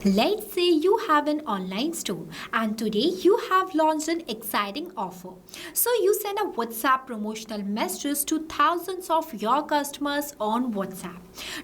Let's say you have an online store and today you have launched an exciting offer. So you send a WhatsApp promotional messages to thousands of your customers on WhatsApp.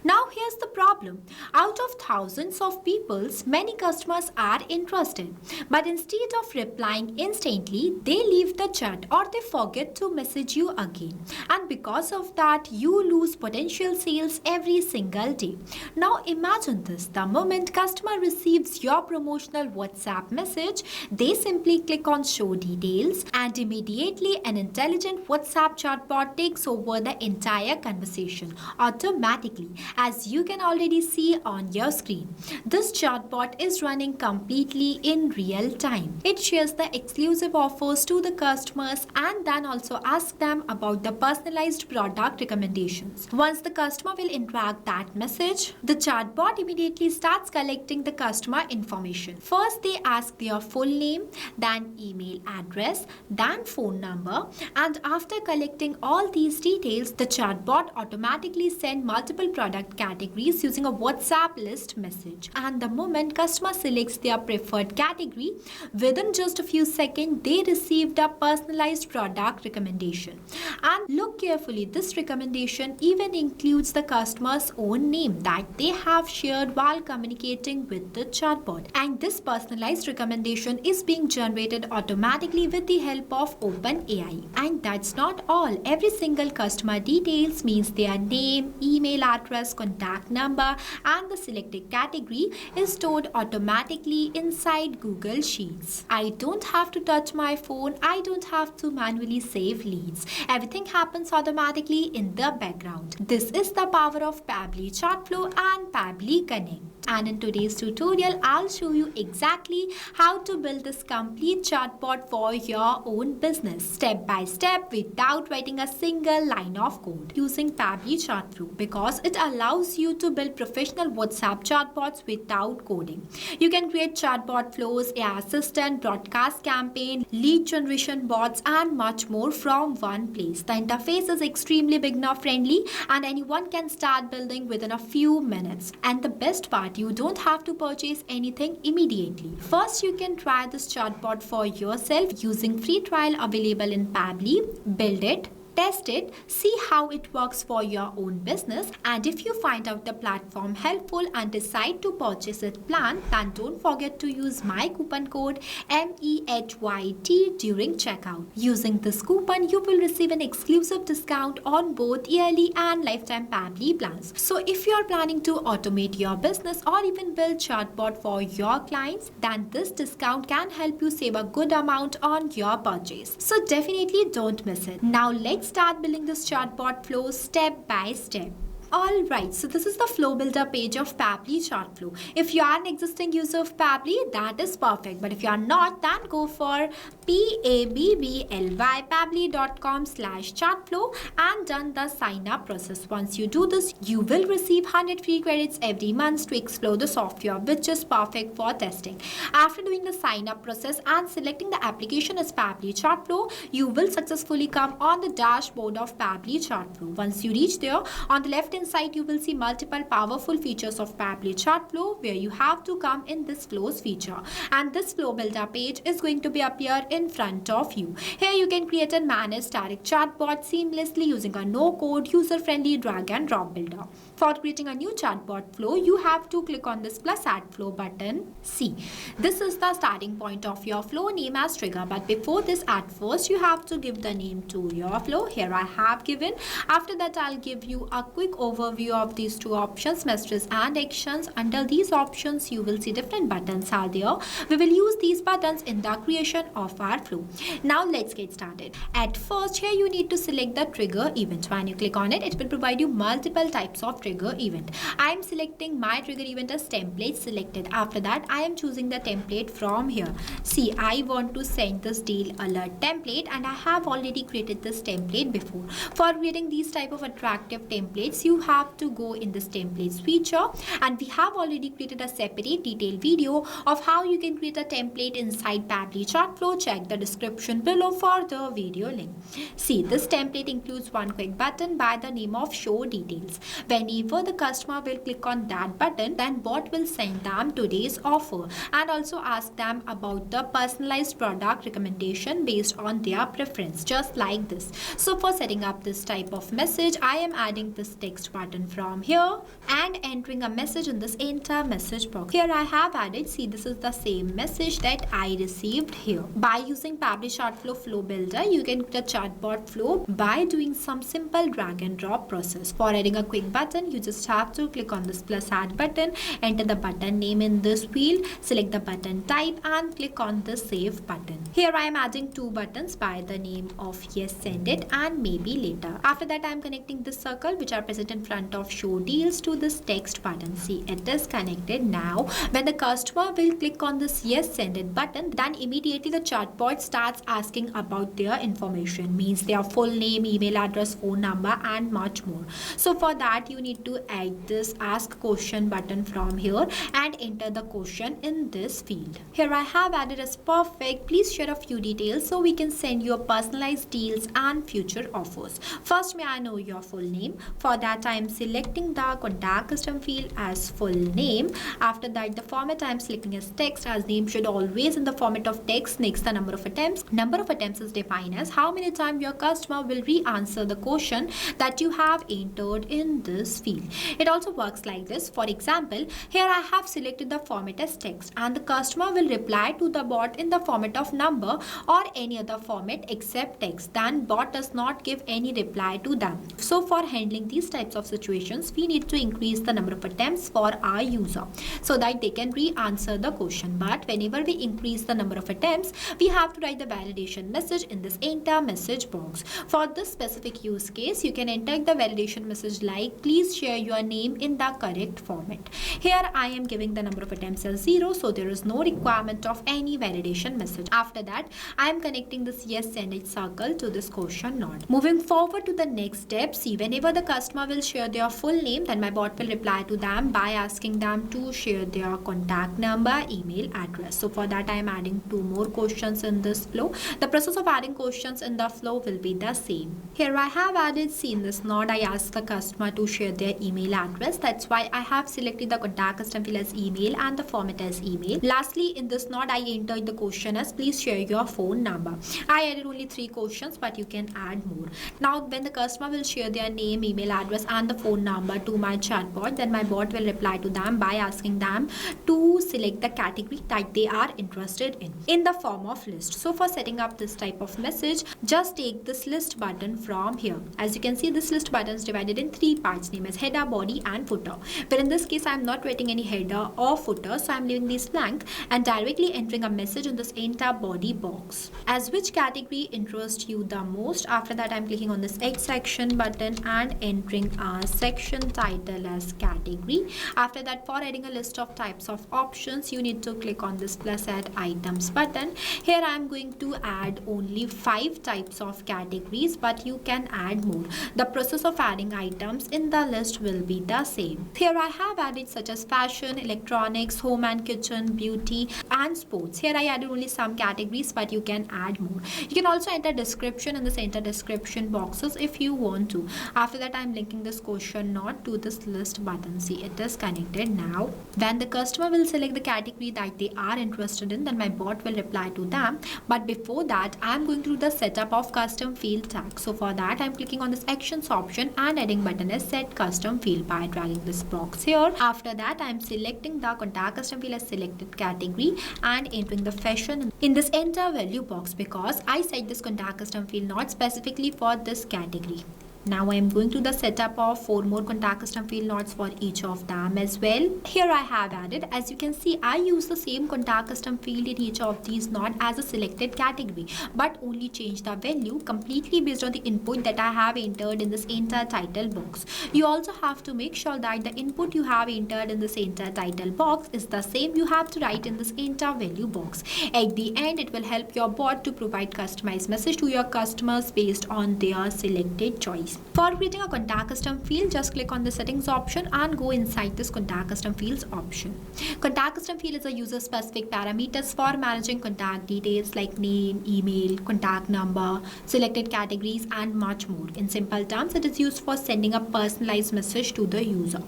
Now here's the problem. Out of thousands of people, many customers are interested. But instead of replying instantly, they leave the chat or they forget to message you again. And because of that, you lose potential sales every single day. Now imagine this. The moment customer receives your promotional WhatsApp message, they simply click on show details and immediately an intelligent WhatsApp chatbot takes over the entire conversation automatically, as you can already see on your screen. This chatbot is running completely in real time. It shares the exclusive offers to the customers and then also asks them about the personalized product recommendations. Once the customer will interact that message, the chatbot immediately starts collecting the customer information. First, they ask their full name, then email address, then phone number, and after collecting all these details, the chatbot automatically sends multiple product categories using a WhatsApp list message. And the moment customer selects their preferred category, within just a few seconds, they received a personalized product recommendation. And look carefully, this recommendation even includes the customer's own name that they have shared while communicating with the chatbot. And this personalized recommendation is being generated automatically with the help of OpenAI. And that's not all. Every single customer details means their name, email address, contact number, and the selected category is stored automatically inside Google Sheets. I don't have to touch my phone. I don't have to manually save leads. Everything happens automatically in the background. This is the power of Pabbly Chatflow and Pabbly Connect. And in today's tutorial, I'll show you exactly how to build this complete chatbot for your own business, step by step, without writing a single line of code, using Pabbly Chatflow, because it allows you to build professional WhatsApp chatbots without coding. You can create chatbot flows, AI assistant, broadcast campaign, lead generation bots, and much more from one place. The interface is extremely beginner friendly and anyone can start building within a few minutes. And the best part, you don't have to purchase anything immediately. First, you can try this chatbot for yourself using free trial available in Pabbly. Build it, test it, see how it works for your own business, and if you find out the platform helpful and decide to purchase it plan, then don't forget to use my coupon code MEHYT during checkout. Using this coupon, you will receive an exclusive discount on both yearly and lifetime Pabbly plans. So if you are planning to automate your business or even build chatbot for your clients, then this discount can help you save a good amount on your purchase. So definitely don't miss it. Now let's start building this chatbot flow step by step. Alright, so this is the flow builder page of Pabbly Chatflow. If you are an existing user of Pabbly, that is perfect. But if you are not, then go for pabbly.com/chatflow and done the sign up process. Once you do this, you will receive 100 free credits every month to explore the software, which is perfect for testing. After doing the sign up process and selecting the application as Pabbly Chatflow, you will successfully come on the dashboard of Pabbly Chatflow. Once you reach there, on the left inside you will see multiple powerful features of Pabbly Chatflow, where you have to come in this flows feature, and this flow builder page is going to be appear in front of you. Here you can create and manage static chatbot seamlessly using a no code user friendly drag and drop builder. For creating a new chatbot flow, you have to click on this plus add flow button. See, this is the starting point of your flow name as trigger, but before this, at first you have to give the name to your flow. Here I have given. After that, I'll give you a quick overview of these two options, messages and actions. Under these options, you will see different buttons are there. We will use these buttons in the creation of our flow. Now let's get started. At first, here you need to select the trigger event. When you click on it, it will provide you multiple types of trigger event. I am selecting my trigger event as template selected. After that, I am choosing the template from here. See, I want to send this deal alert template, and I have already created this template before. For creating these type of attractive templates, you have to go in this templates feature, and we have already created a separate detailed video of how you can create a template inside Pabbly Chatflow. Check the description below for the video link. See, this template includes one quick button by the name of show details. When whenever the customer will click on that button, then bot will send them today's offer and also ask them about the personalized product recommendation based on their preference, just like this. So for setting up this type of message, I am adding this text button from here and entering a message in this enter message box. Here I have added, see, this is the same message that I received here. By using Pabbly Chatflow flow builder, you can create a chatbot flow by doing some simple drag and drop process. For adding a quick button, you just have to click on this plus add button, enter the button name in this field, select the button type and click on the save button. Here I am adding two buttons by the name of yes send it and maybe later. After that, I am connecting this circle which are present in front of show deals to this text button. See, it is connected. Now when the customer will click on this yes send it button, then immediately the chatbot starts asking about their information, means their full name, email address, phone number and much more. So for that, you need to add this ask question button from here and enter the question in this field. Here I have added as perfect. Please share a few details so we can send you personalized deals and future offers. First, may I know your full name? For that, I am selecting the contact custom field as full name. After that, the format I am selecting as text, as name should always in the format of text. Next, the number of attempts. Number of attempts is defined as how many times your customer will re-answer the question that you have entered in this field. It also works like this. For example, here I have selected the format as text and the customer will reply to the bot in the format of number or any other format except text. Then bot does not give any reply to them. So for handling these types of situations, we need to increase the number of attempts for our user so that they can re-answer the question. But whenever we increase the number of attempts, we have to write the validation message in this enter message box. For this specific use case, you can enter the validation message like please share your name in the correct format. Here I am giving the number of attempts as 0, so there is no requirement of any validation message. After that, I am connecting this yes send it circle to this question node. Moving forward to the next step, see, whenever the customer will share their full name, then my bot will reply to them by asking them to share their contact number, email address. So for that, I am adding two more questions in this flow. The process of adding questions in the flow will be the same. Here I have added, see, in this node, I ask the customer to share their email address. That's why I have selected the contact custom field as email and the format as email. Lastly, in this node, I entered the question as please share your phone number. I added only 3 questions, but you can add more. Now, when the customer will share their name, email address and the phone number to my chatbot, then my bot will reply to them by asking them to select the category that they are interested in the form of list. So for setting up this type of message, just take this list button from here. As you can see, this list button is divided in 3 parts, named as header, body and footer. But in this case, I am not writing any header or footer, so I am leaving these blank and directly entering a message in this enter body box. As which category interests you the most? After that, I am clicking on this X section button and entering a section title as category. After that, for adding a list of types of options, you need to click on this plus add items button. Here I am going to add only 5 types of categories, but you can add more. The process of adding items in the list will be the same. Here I have added such as fashion, electronics, home and kitchen, beauty and sports. Here I added only some categories, but you can add more. You can also enter description in the center description boxes if you want to. After that, I am linking this question node to this list button. See, it is connected now. When the customer will select the category that they are interested in, then my bot will reply to them. But before that, I am going through the setup of custom field tag. So for that, I am clicking on this actions option and adding button as set custom field by dragging this box here. After that, I am selecting the contact custom field as selected category and entering the fashion in this enter value box because I set this contact custom field not specifically for this category. Now I am going to the setup of 4 more contact custom field nodes for each of them as well. Here I have added, as you can see, I use the same contact custom field in each of these nodes as a selected category, but only change the value completely based on the input that I have entered in this enter title box. You also have to make sure that the input you have entered in this enter title box is the same you have to write in this enter value box. At the end, it will help your bot to provide customized message to your customers based on their selected choice. fields. For creating a contact custom field, just click on the settings option and go inside this contact custom fields option. Contact custom field is a user specific parameters for managing contact details like name, email, contact number, selected categories and much more. In simple terms, it is used for sending a personalized message to the user.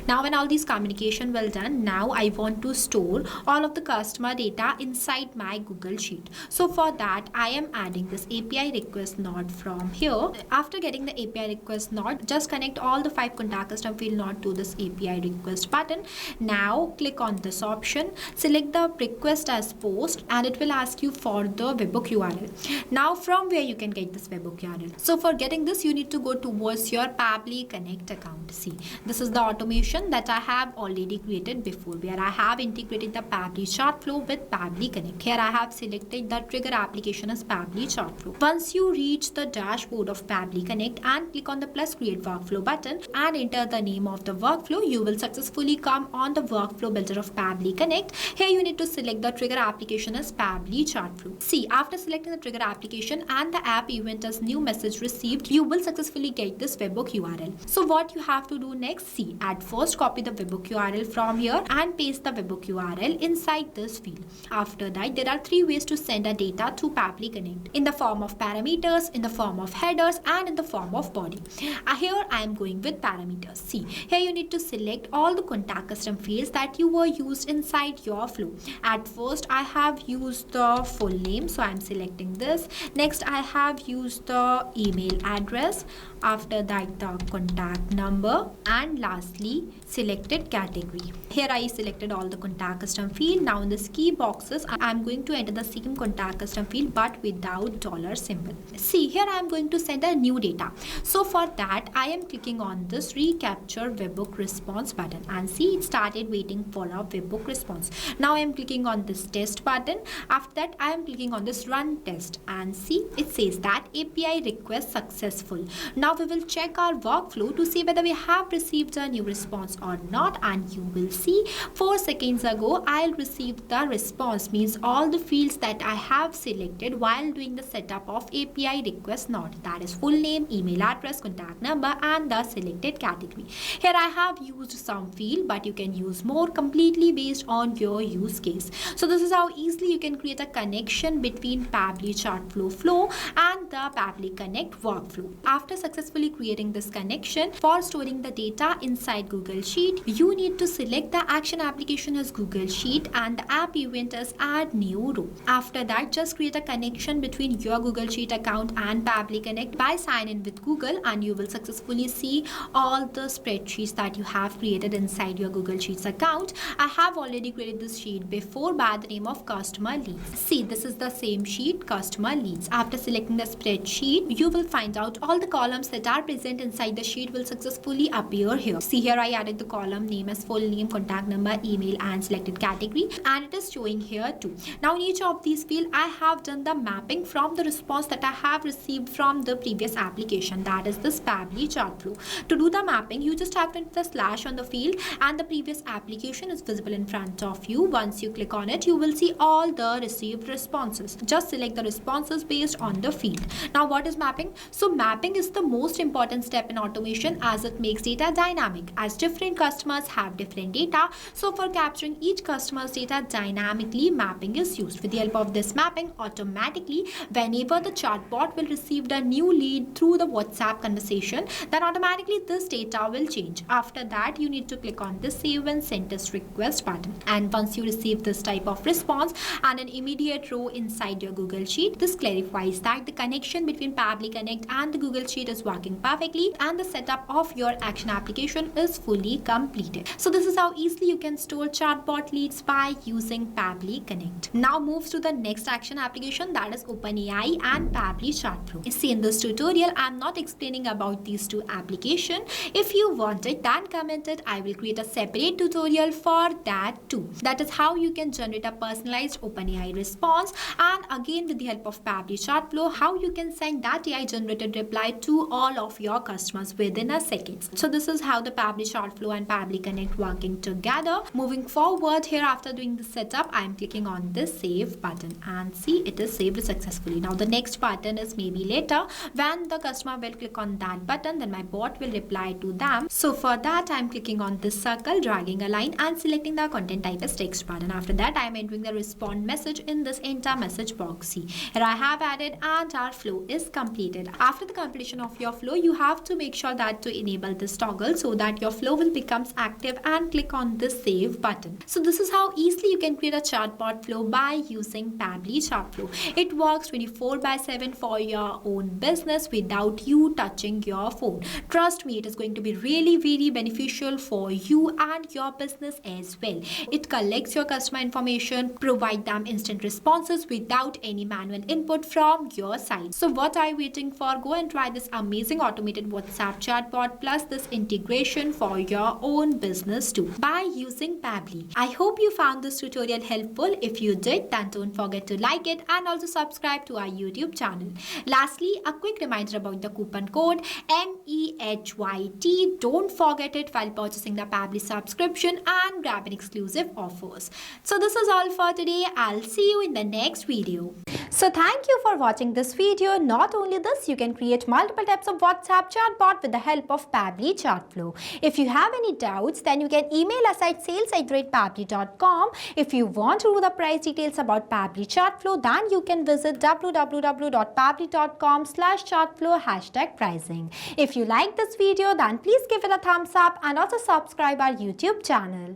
Now when all these communication well done, now I want to store all of the customer data inside my Google Sheet. So for that, I am adding this API request node from here. After getting the API request node, just connect all the 5 contact custom field node to this API request button. Now click on this option, select the request as post, and it will ask you for the webhook URL. Now from where you can get this webhook URL. So for getting this, you need to go towards your Pabbly Connect account. See, this is the automation that I have already created before, where I have integrated the Pabbly Chatflow with Pabbly Connect. Here I have selected the trigger application as Pabbly Chatflow. Once you reach the dashboard of Pabbly Connect and click on the plus create workflow button and enter the name of the workflow, you will successfully come on the workflow builder of Pabbly Connect. Here you need to select the trigger application as Pabbly Chatflow. See, after selecting the trigger application and the app event as new message received, you will successfully get this webhook URL. So what you have to do next, see, at first copy the webhook URL from here and paste the webhook URL inside this field. After that, there are 3 ways to send a data to Pabbly Connect: in the form of parameters, in the form of headers, and in the form of body. Here I am going with parameters. See, here you need to select all the contact custom fields that you were used inside your flow. At first I have used the full name, so I am selecting this. Next I have used the email address, after that the contact number, and lastly selected category. Here I selected all the contact custom field. Now in this key boxes I am going to enter the same contact custom field but without dollar symbol. See, here I am going to send a new data. So for that I am clicking on this recapture webhook response button, and see, it started waiting for a webhook response. Now I am clicking on this test button. After that I am clicking on this run test, and see, it says that API request successful. Now we will check our workflow to see whether we have received a new response or not, and you will see 4 seconds ago I received the response, means all the fields that I have selected while doing the setup of API request node, that is full name, email address, contact number, and the selected category. Here I have used some field, but you can use more completely based on your use case. So this is how easily you can create a connection between Pabbly Chatflow flow and the Pabbly Connect workflow. After successfully creating this connection, for storing the data inside Google Sheet, you need to select the action application as Google Sheet and the app event as add new row. After that, just create a connection between your Google Sheet account and Pabbly Connect by sign in with Google, and you will successfully see all the spreadsheets that you have created inside your Google Sheets account. I have already created this sheet before by the name of customer leads. See, this is the same sheet, customer leads. After selecting the spreadsheet, you will find out all the columns that are present inside the sheet will successfully appear here. See, here I added the column name as full name, contact number, email, and selected category, and it is showing here too. Now in each of these fields I have done the mapping from the response that I have received from the previous application, that is this Pabbly Chatflow. To do the mapping, you just have to enter the slash on the field and the previous application is visible in front of you. Once you click on it, you will see all the received responses. Just select the responses based on the field. Now what is mapping? So mapping is the most important step in automation as it makes data dynamic, as different customers have different data. So for capturing each customer's data dynamically, mapping is used. With the help of this mapping, automatically whenever the chatbot will receive a new lead through the WhatsApp conversation, then automatically this data will change. After that, you need to click on the save and send test request button, and once you receive this type of response and an immediate row inside your Google Sheet, this clarifies that the connection between Pabbly Connect and the Google Sheet is working perfectly and the setup of your action application is fully completed. So this is how easily you can store chatbot leads by using Pabbly Connect. Now moves to the next action application, that is OpenAI and Pabbly Chatflow. See, in this tutorial I am not explaining about these two applications. If you want it, then comment it. I will create a separate tutorial for that too. That is how you can generate a personalized OpenAI response, and again with the help of Pabbly Chatflow, how you can send that AI generated reply to all of your customers within a second. So this is how the Pabbly Chatflow and Pabbly Connect working together. Moving forward, here after doing the setup, I'm clicking on this save button and see it is saved successfully. Now the next button is maybe later. When the customer will click on that button, then my bot will reply to them. So for that, I'm clicking on this circle, dragging a line and selecting the content type as text button. After that, I'm entering the respond message in this enter message box. See, here I have added and our flow is completed. After the completion of your flow, you have to make sure that to enable this toggle so that your flow will becomes active and click on this save button. So this is how easily you can create a chatbot flow by using Pabbly Chatflow. It works 24/7 for your own business without you touching your phone. Trust me, it is going to be really very beneficial for you and your business as well. It collects your customer information, provide them instant responses without any manual input from your side. So what are you waiting for? Go and try this amazing automated WhatsApp chatbot plus this integration for your own business too by using Pabbly. I hope you found this tutorial helpful. If you did, then don't forget to like it and also subscribe to our YouTube channel. Lastly, a quick reminder about the coupon code MEHYT. Don't forget it while purchasing the Pabbly subscription and grab an exclusive offers. So this is all for today. I'll see you in the next video. So thank you for watching this video. Not only this, you can create multiple types of WhatsApp chatbot with the help of Pabbly Chatflow. If you have any doubts, then you can email us at sales@pabbly.com. If you want to know the price details about Pabbly Chatflow, then you can visit www.pabbly.com/chatflow #pricing. If you like this video, then please give it a thumbs up and also subscribe our YouTube channel.